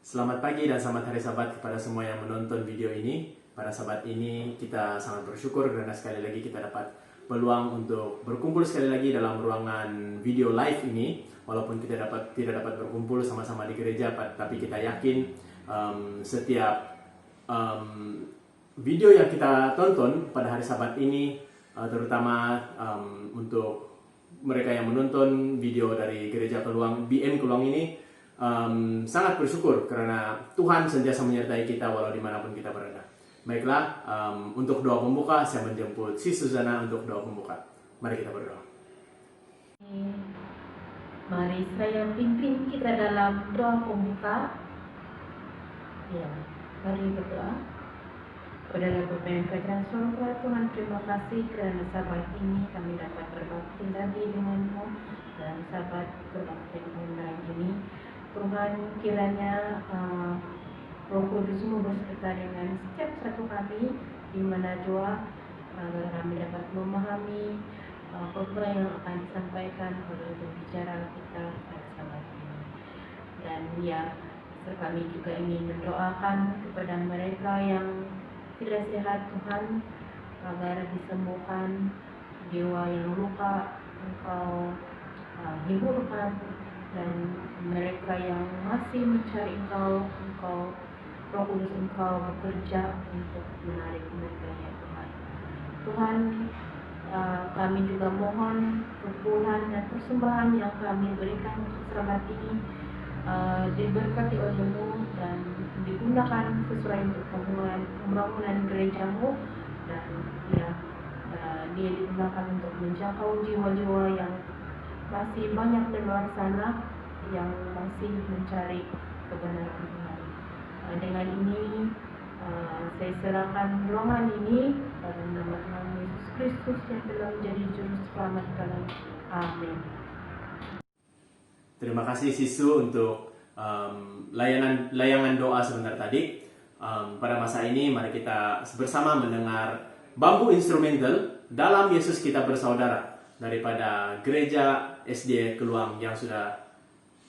Selamat pagi dan selamat hari Sabat kepada semua yang menonton video ini. Pada Sabat ini kita sangat bersyukur karena sekali lagi kita dapat peluang untuk berkumpul sekali lagi dalam ruangan video live ini. Walaupun kita tidak dapat berkumpul sama-sama di gereja, tapi kita yakin setiap video yang kita tonton pada hari Sabat ini, terutama untuk mereka yang menonton video dari gereja Keluang, BM Keluang ini, sangat bersyukur karena Tuhan sentiasa menyertai kita walau dimanapun kita berada. Baiklah, untuk doa pembuka saya menjemput si Suzana untuk doa pembuka. Mari kita berdoa. Mari saya pimpin kita dalam doa pembuka. Ya, mari berdoa. Saudara Bapa yang Kejam Surga, Tuhan terima kasih kerana Sabat ini kami dapat berbakti lagi dengan-Mu dan Sabat berbakti online ini. Tuhan, kiranya Roh Kudus-Mu berserta dengan setiap satu kami di mana jua agar kami dapat memahami apa yang akan disampaikan oleh pembicara kita pada Sabat ini. Dan ya, kami juga ingin mendoakan kepada mereka yang tidak sehat, Tuhan, agar disembuhkan, jiwa yang luka Engkau hiburkan, dan mereka yang masih mencari Engkau, Roh Kudus Engkau bekerja untuk menarik mereka, ya Tuhan. Tuhan, kami juga mohon perpuluhan dan persembahan yang kami berikan untuk Sabat ini diberkati oleh-Mu dan digunakan sesuai untuk pembangunan gereja-Mu, dan ya, dia digunakan untuk menjangkau jiwa-jiwa yang masih banyak di luar sana yang masih mencari kebenaran Tuhan. Dengan ini saya serahkan ruangan ini dalam nama Tuhan Yesus Kristus yang telah menjadi juru selamat kami. Amin. Terima kasih Sisu untuk layangan doa sebentar tadi. Pada masa ini mari kita bersama mendengar bambu instrumental Dalam Yesus Kita Bersaudara daripada gereja SD Keluang yang sudah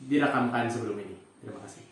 dirakamkan sebelum ini. Terima kasih.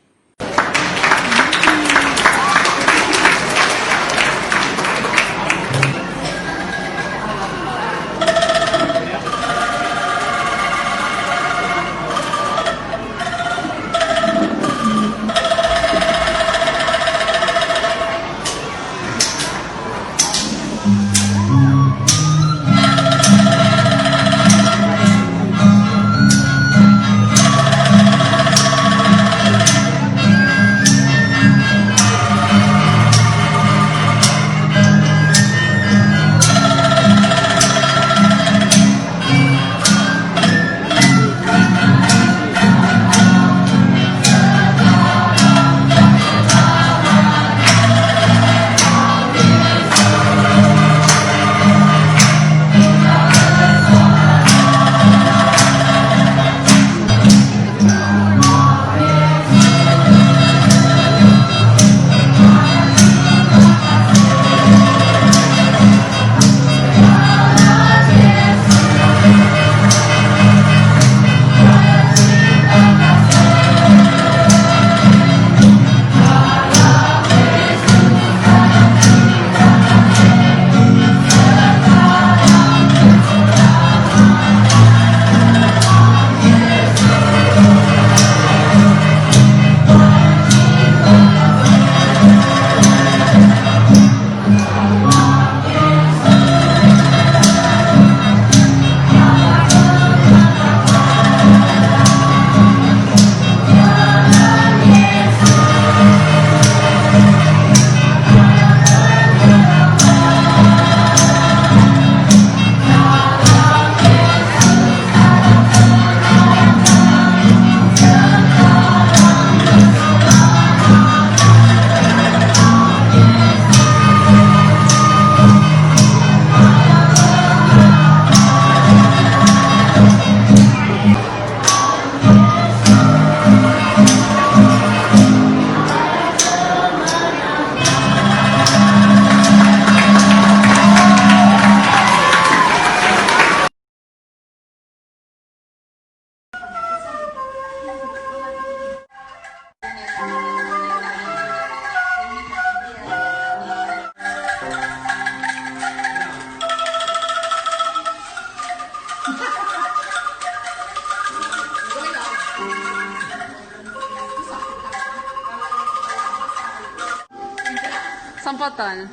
Sampatan.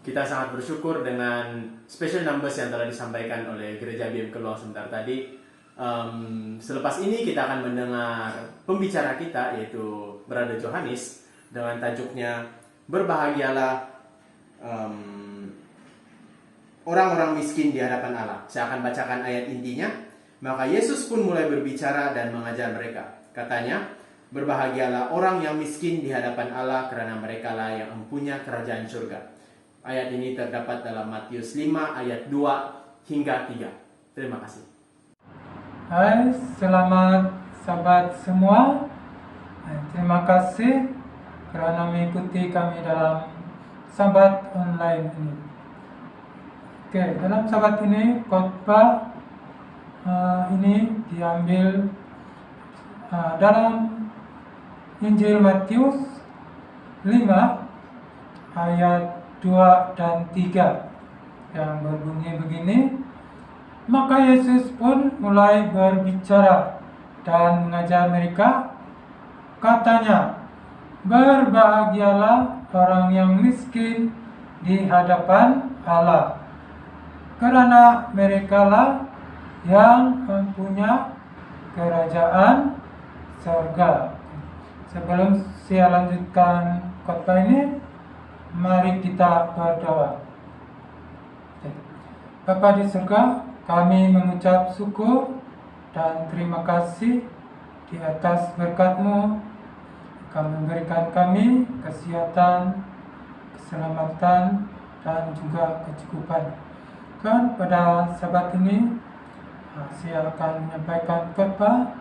Kita sangat bersyukur dengan special numbers yang telah disampaikan oleh Gereja BM Keluang sebentar tadi. Selepas ini kita akan mendengar pembicara kita, yaitu Brother Johannes, dengan tajuknya Berbahagialah orang-orang miskin di hadapan Allah. Saya akan bacakan ayat intinya. Maka Yesus pun mulai berbicara dan mengajar mereka. Katanya, berbahagialah orang yang miskin di hadapan Allah, karena merekalah yang mempunyai kerajaan surga. Ayat ini terdapat dalam Matius 5 ayat 2 hingga 3. Terima kasih. Hai, selamat sahabat semua. Terima kasih kerana mengikuti kami dalam sahabat online ini. Oke, dalam sahabat ini khotbah ini diambil dalam Injil Matius 5 ayat 2 dan 3 yang berbunyi begini. Maka Yesus pun mulai berbicara dan mengajar mereka. Katanya, berbahagialah orang yang miskin di hadapan Allah, karena merekalah yang mempunyai kerajaan surga. Sebelum saya lanjutkan khotbah ini, mari kita berdoa. Bapa di surga, kami mengucap syukur dan terima kasih di atas berkat-Mu. Kau memberikan kami kesehatan, keselamatan, dan juga kecukupan. Dan pada sahabat ini, saya akan menyampaikan khotbah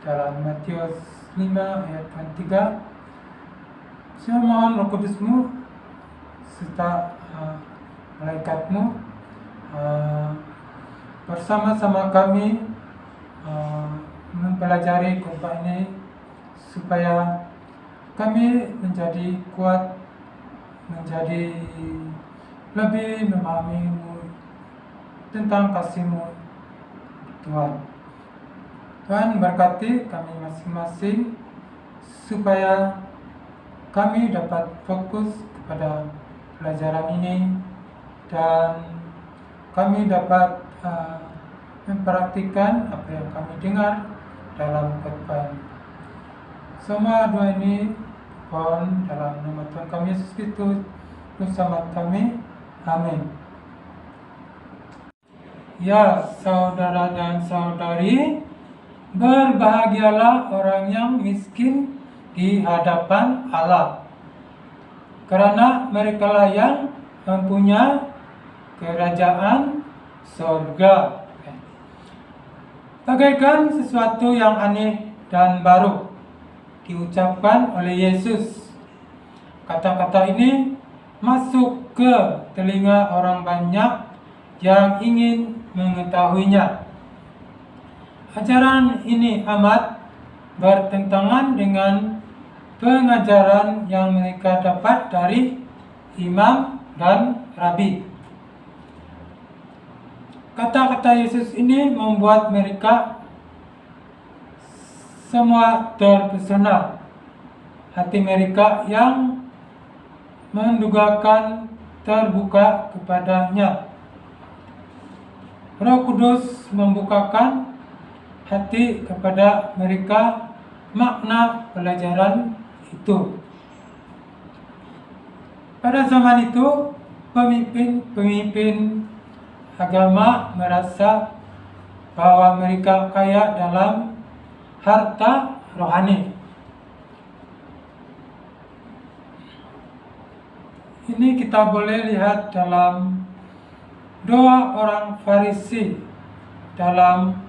dalam Matius 5 ayat 3. Saya mohon Roh Kudus-Mu serta malaikat-Mu bersama-sama kami mempelajari khotbah ini, supaya kami menjadi kuat, menjadi lebih memahami-Mu tentang kasih-Mu, Tuhan. Tuhan berkati kami masing-masing supaya kami dapat fokus kepada pelajaran ini dan kami dapat mempraktikkan apa yang kami dengar dalam khotbah ini. Semua doa ini mohon dalam nama Tuhan kami Yesus Kristus, bersama kami. Amin. Ya, saudara dan saudari, berbahagialah orang yang miskin di hadapan Allah, karena merekalah yang mempunyai kerajaan surga. Bagaikan sesuatu yang aneh dan baru diucapkan oleh Yesus. Kata-kata ini masuk ke telinga orang banyak yang ingin mengetahuinya. Ajaran ini amat bertentangan dengan pengajaran yang mereka dapat dari imam dan rabi. Kata-kata Yesus ini membuat mereka semua terpesona. hati mereka yang mendugakan terbuka kepadanya. Roh Kudus membukakan hati kepada mereka makna pelajaran itu. Pada zaman itu, pemimpin-pemimpin agama merasa bahwa mereka kaya dalam harta rohani. Ini kita boleh lihat dalam doa orang Farisi dalam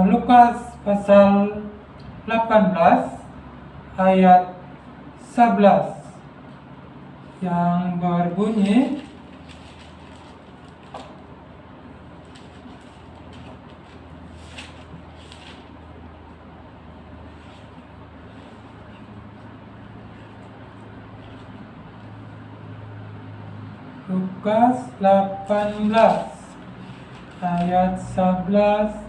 Lukas pasal 18 ayat 11 yang berbunyi, Lukas 18 ayat 11.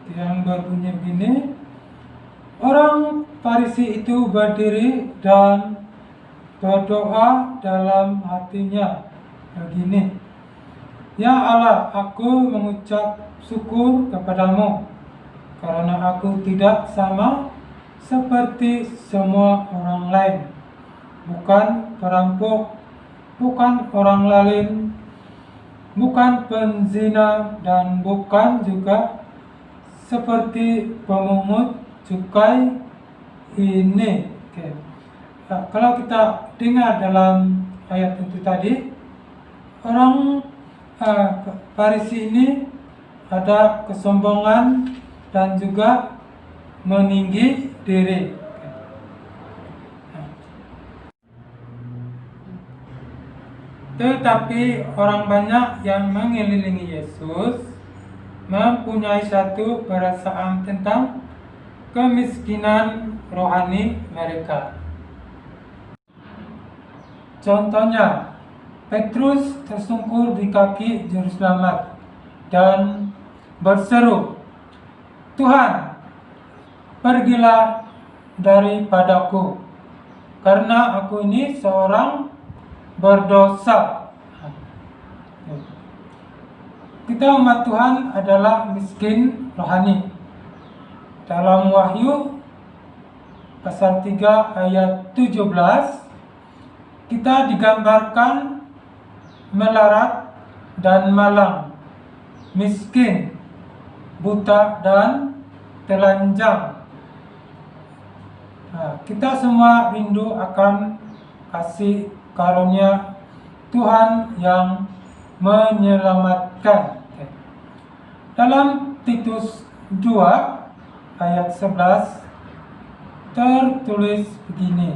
Yang berbunyi begini, orang Farisi itu berdiri dan berdoa dalam hatinya begini, Ya Allah, aku mengucap syukur kepadamu karena aku tidak sama seperti semua orang lain, bukan perampok, bukan orang lalim, bukan penzina, dan bukan juga seperti pemungut cukai ini. Oke. Nah, kalau kita dengar dalam ayat itu tadi, orang Farisi ini ada kesombongan dan juga meninggi diri. Tetapi orang banyak yang mengelilingi Yesus mempunyai satu perasaan tentang kemiskinan rohani mereka. Contohnya, Petrus tersungkur di kaki juru selamat dan berseru, Tuhan, pergilah daripadaku, karena aku ini seorang berdosa. Kita umat Tuhan adalah miskin rohani. Dalam Wahyu pasal 3 ayat 17, kita digambarkan melarat dan malang, miskin, buta, dan telanjang. Nah, kita semua rindu akan kasih karunia Tuhan yang menyelamatkan. Dalam Titus 2 ayat 11 tertulis begini,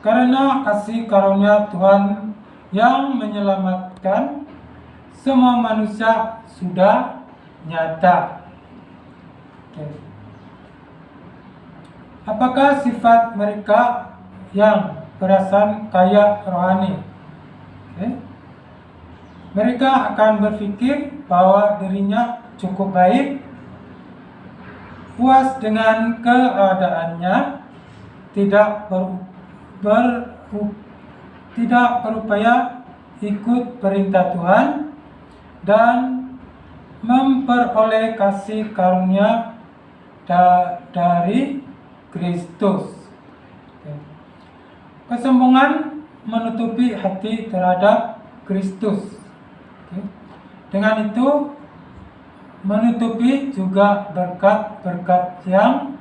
karena kasih karunia Tuhan yang menyelamatkan semua manusia sudah nyata. Apakah sifat mereka yang perasaan kaya rohani? Mereka akan berpikir bahwa dirinya cukup baik, puas dengan keadaannya, tidak berupaya ikut perintah Tuhan, dan memperoleh kasih karunia dari Kristus. Kesombongan menutupi hati terhadap Kristus. Dengan itu menutupi juga berkat-berkat yang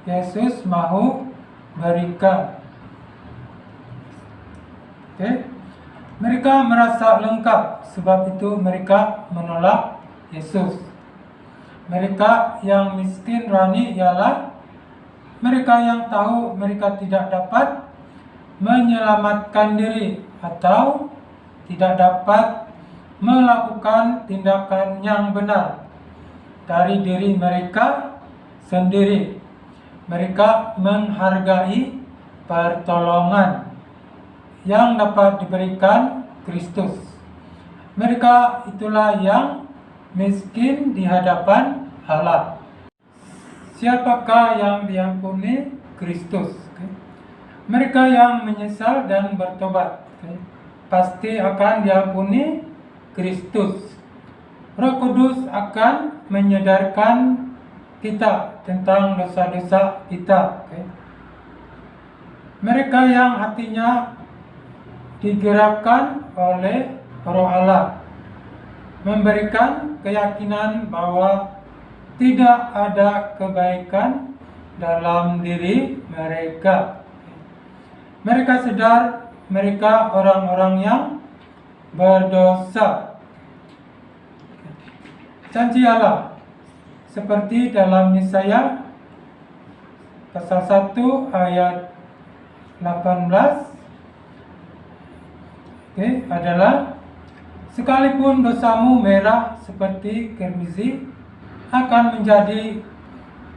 Yesus mau berikan. Mereka merasa lengkap, sebab itu mereka menolak Yesus. Mereka yang miskin rohani ialah mereka yang tahu mereka tidak dapat menyelamatkan diri atau tidak dapat melakukan tindakan yang benar dari diri mereka sendiri. Mereka menghargai pertolongan yang dapat diberikan Kristus. Mereka itulah yang miskin di hadapan Allah. Siapakah yang diampuni? Kristus. Mereka yang menyesal dan bertobat, pasti akan diampuni Kristus. Roh Kudus akan menyadarkan kita tentang dosa-dosa kita. Mereka yang hatinya digerakkan oleh Roh Allah memberikan keyakinan bahwa tidak ada kebaikan dalam diri mereka. Mereka sadar mereka orang-orang yang berdosa. Janji Allah seperti dalam Yesaya pasal 1 ayat 18 adalah sekalipun dosamu merah seperti kirmizi akan menjadi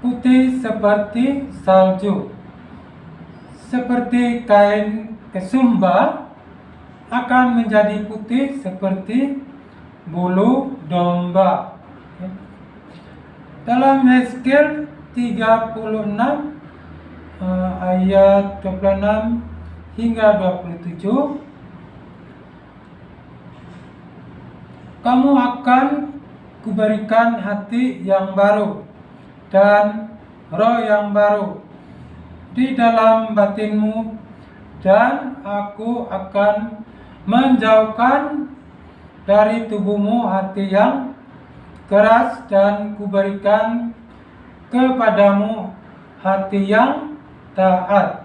putih seperti salju, seperti kain kesumba akan menjadi putih seperti bulu domba. Dalam Hezkel 36 ayat 26 hingga 27, kamu akan kuberikan hati yang baru dan roh yang baru di dalam batinmu, dan aku akan menjauhkan dari tubuhmu hati yang keras dan kuberikan kepadamu hati yang taat.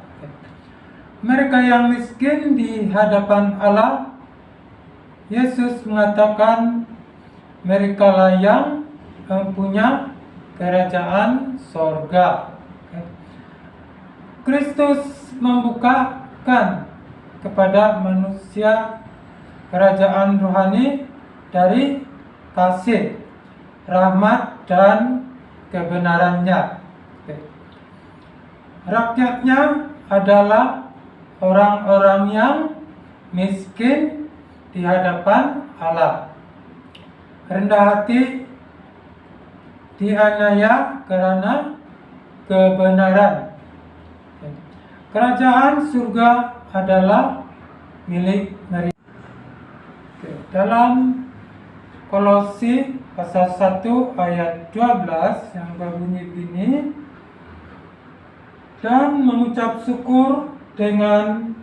Mereka yang miskin di hadapan Allah, Yesus mengatakan mereka lah yang mempunyai kerajaan sorga. Kristus membukakan kepada manusia kerajaan rohani dari kasih, rahmat, dan kebenarannya. Rakyatnya adalah orang-orang yang miskin di hadapan Allah, rendah hati, dianiaya karena kebenaran. Kerajaan surga adalah milik mereka. Dalam Kolose pasal 1 ayat 12 yang berbunyi begini, dan mengucap syukur dengan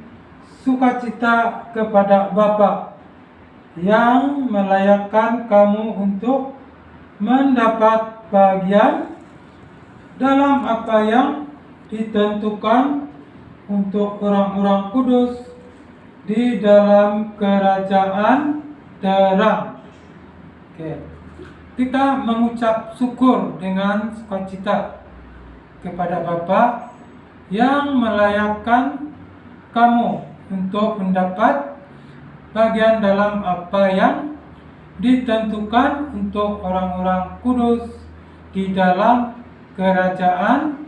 sukacita kepada Bapa yang melayakkan kamu untuk mendapat bagian dalam apa yang ditentukan untuk orang-orang kudus di dalam kerajaan terang. Kita mengucap syukur dengan sukacita kepada Bapa yang melayakkan kamu untuk mendapat bagian dalam apa yang ditentukan untuk orang-orang kudus di dalam kerajaan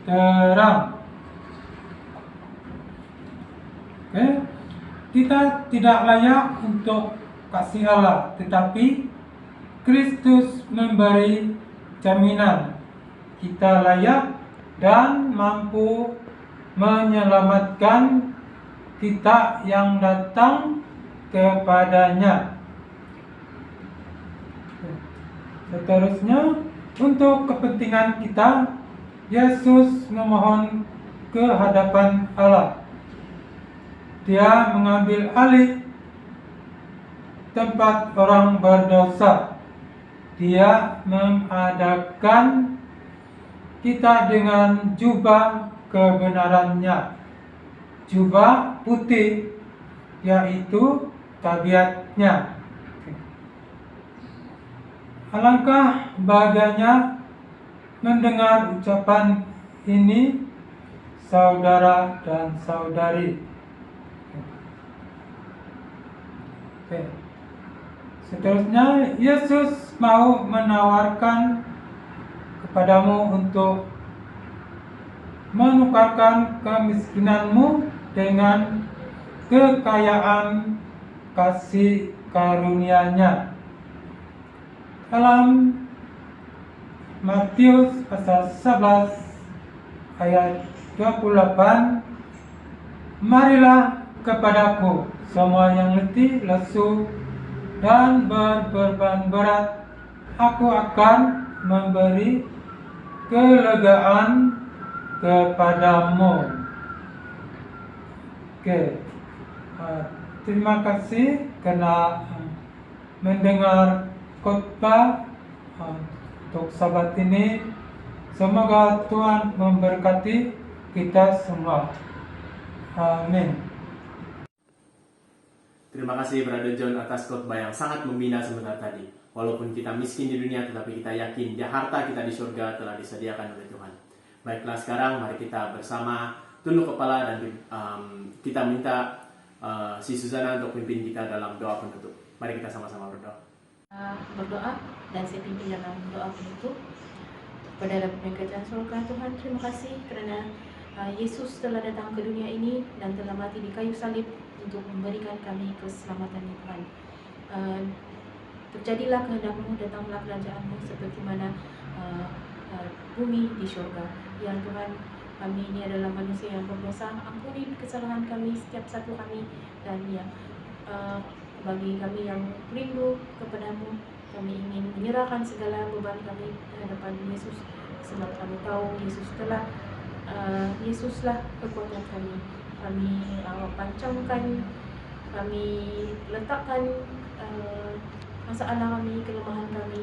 terang. Kita tidak layak untuk kasih Allah, tetapi Kristus memberi jaminan kita layak dan mampu menyelamatkan kita yang datang kepadanya. Seterusnya, untuk kepentingan kita, Yesus memohon ke hadapan Allah. Dia mengambil alih tempat orang berdosa. Dia mengadakan kita dengan jubah kebenarannya, jubah putih, yaitu tabiatnya. Alangkah bahagianya mendengar ucapan ini, saudara dan saudari. Seterusnya, Yesus mau menawarkan kepadamu untuk menukarkan kemiskinanmu dengan kekayaan kasih karunia-Nya. Dalam Matius pasal 11 ayat 28, marilah kepadaku semua yang letih, lesu, dan berbeban berat, aku akan memberi kelegaan kepadamu. Oke, terima kasih karena mendengar khotbah untuk sahabat ini. Semoga Tuhan memberkati kita semua. Amin. Terima kasih Brother John atas khotbah yang sangat membina sebentar tadi. Walaupun kita miskin di dunia, tetapi kita yakin harta kita di surga telah disediakan oleh Tuhan. Baiklah, sekarang mari kita bersama tunduk kepala dan kita minta si Susana untuk pimpin kita dalam doa penutup. Mari kita sama-sama berdoa. Berdoa dan saya pimpin dalam doa penutup. Pada Bapa Kerajaan Surga, Tuhan, terima kasih kerana Yesus telah datang ke dunia ini dan telah mati di kayu salib untuk memberikan kami keselamatan Tuhan. Terjadilah kehendak-Mu, datanglah kerajaan-Mu seperti mana bumi di syurga. Ya Tuhan, kami ini adalah manusia yang berdosa. Ampuni kesalahan kami, setiap satu kami. Dan ya, bagi kami yang rindu kepadamu, kami ingin menyerahkan segala beban kami di hadapan Yesus. Sebab kami tahu Yesuslah kekuatan kami. Kami pancangkan, kami letakkan masalah kami, kelemahan kami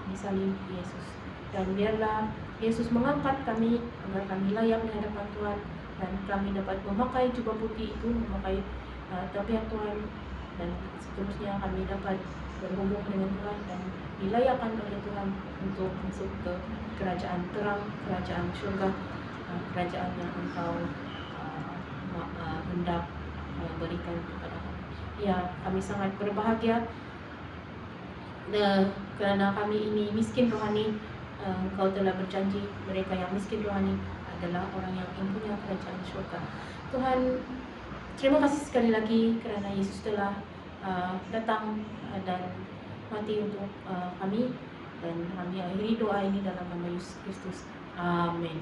di salib Yesus. Dan biarlah Yesus mengangkat kami agar kami layak di hadapan Tuhan, dan kami dapat memakai jubah putih itu, memakai tabiat Tuhan, dan seterusnya kami dapat berhubung dengan Tuhan dan dilayakkan oleh Tuhan untuk masuk ke kerajaan terang, kerajaan syurga, kerajaan yang Engkau hendak berikan kepada kami. Ya, kami sangat berbahagia kerana kami ini miskin rohani. Engkau telah berjanji mereka yang miskin rohani adalah orang yang mempunyai kerajaan syurga. Tuhan, terima kasih sekali lagi kerana Yesus telah datang dan mati untuk kami, dan kami akhiri doa ini dalam nama Yesus Kristus. Amin.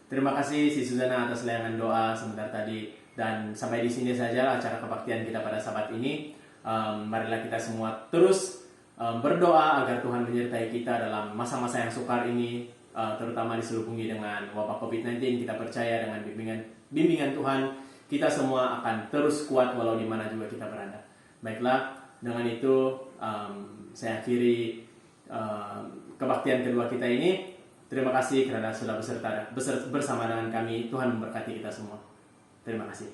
Terima kasih si Susana atas layangan doa sebentar tadi, dan sampai di sini saja acara kebaktian kita pada sabat ini. Marilah kita semua terus berdoa agar Tuhan menyertai kita dalam masa-masa yang sukar ini, terutama diselubungi dengan wabah COVID-19. Kita percaya dengan bimbingan Tuhan, kita semua akan terus kuat walau di mana juga kita berada. Baiklah, dengan itu saya akhiri kebaktian kedua kita ini. Terima kasih kerana sudah bersama dengan kami. Tuhan memberkati kita semua. Terima kasih.